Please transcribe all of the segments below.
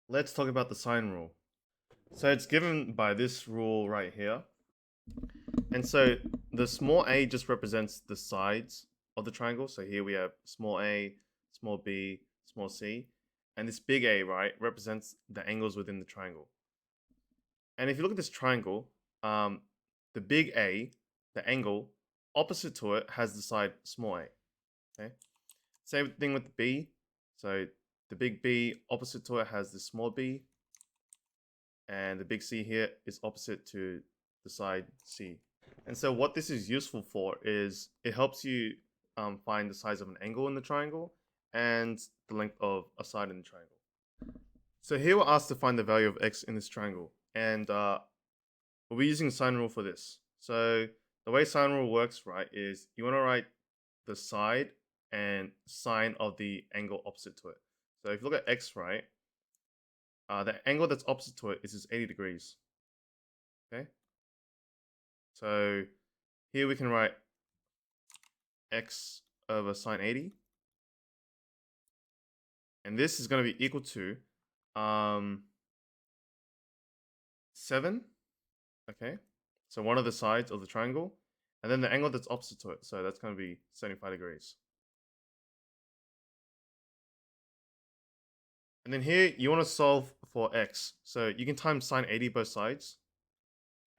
Let's talk about the sine rule. So it's given by this rule right here. And so the small a just represents the sides of the triangle. So here we have small a, small b, small c. And this big A, right, represents the angles within the triangle. And if you look at this triangle, the big A, the angle, opposite to it has the side small a. Okay. Same thing with the B. So the big B opposite to it has the small b, and the big C here is opposite to the side C. And so what this is useful for is it helps you find the size of an angle in the triangle and the length of a side in the triangle. So here we're asked to find the value of x in this triangle, and we'll be using sine rule for this. So the way sine rule works, right, is you want to write the side and sine of the angle opposite to it. So if you look at x, right, the angle that's opposite to it is 80 degrees. Okay. So here we can write x over sine 80. And this is going to be equal to 7. Okay. So one of the sides of the triangle. And then the angle that's opposite to it. So that's going to be 75 degrees. And then here you want to solve for x. So you can times sine 80 both sides.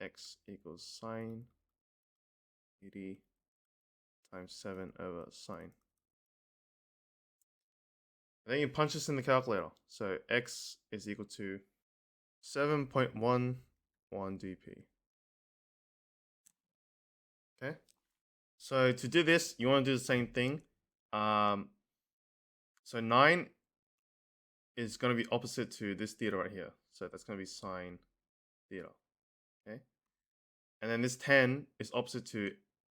X equals sine 80 times 7 over sine. And then you punch this in the calculator. So x is equal to 7.11 dp. Okay. So to do this, you want to do the same thing. So 9 is going to be opposite to this theta right here. So that's going to be sine theta. Okay. And then this 10 is opposite to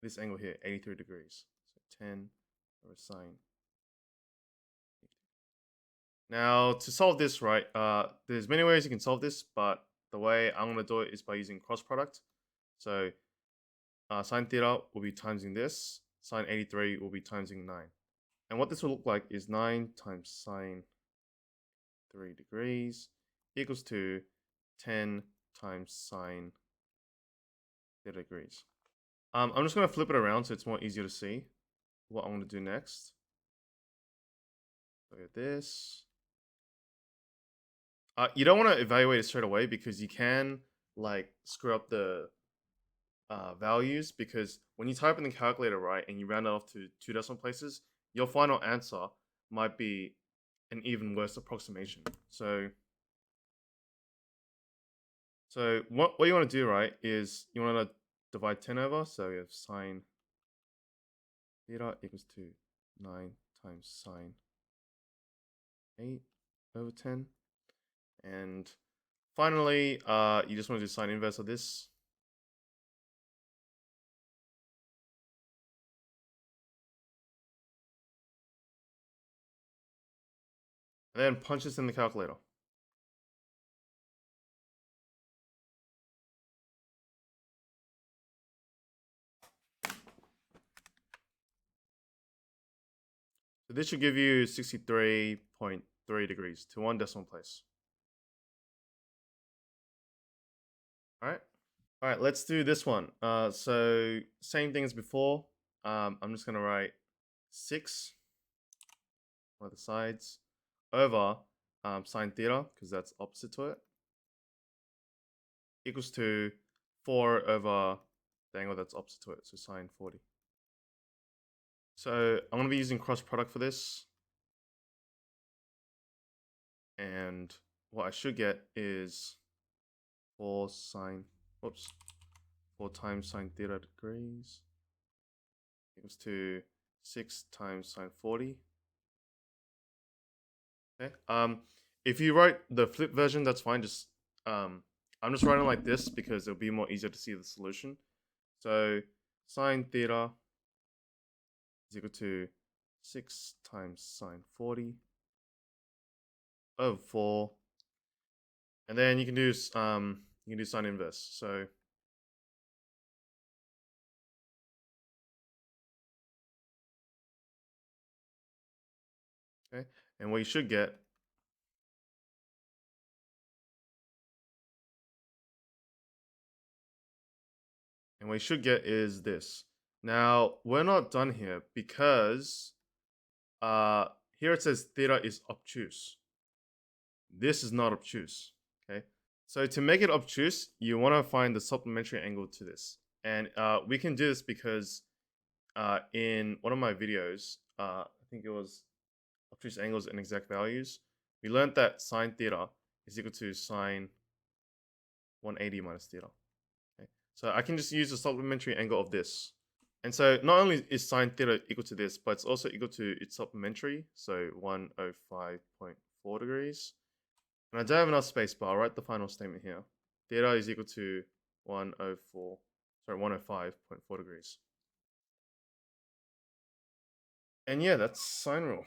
this angle here, 83 degrees. So 10 over sine. Now to solve this, right, there's many ways you can solve this, but the way I'm going to do it is by using cross product. So sine theta will be timesing this. Sine 83 will be timesing 9. And what this will look like is 9 times sine 3 degrees equals to 10 times sine theta degrees. I'm just going to flip it around so it's more easier to see what I'm going to do next. Look at this. You don't want to evaluate it straight away because you can like screw up the values, because when you type in the calculator, right, and you round it off to 2 decimal places, your final answer might be an even worse approximation. So what you want to do, right, is you want to divide 10 over. So you have sine theta equals to 9 times sine 8 over 10. And finally, you just want to do sine inverse of this. And then punch this in the calculator. So this should give you 63.3 degrees to 1 decimal place. All right. All right, let's do this one. So same thing as before. I'm just gonna write 6 on the sides over sine theta, because that's opposite to it, equals to 4 over the angle that's opposite to it, so sine 40. So I'm gonna be using cross product for this, and what I should get is 4 times sine theta degrees equals to 6 times sine 40. Okay. If you write the flip version, that's fine. Just I'm just writing like this because it'll be more easier to see the solution. So sine theta is equal to 6 times sine 40 over 4, and then you can do sine inverse. So okay, and what you should get what we should get is this. Now, we're not done here because here it says theta is obtuse. This is not obtuse, okay? So to make it obtuse, you want to find the supplementary angle to this. And we can do this because in one of my videos, I think it was obtuse angles and exact values, we learned that sine theta is equal to sine 180 minus theta. Okay? So I can just use the supplementary angle of this. And so not only is sine theta equal to this, but it's also equal to its supplementary, so 105.4 degrees. And I don't have enough space, but I'll write the final statement here. Theta is equal to 105.4 degrees. And yeah, that's sine rule.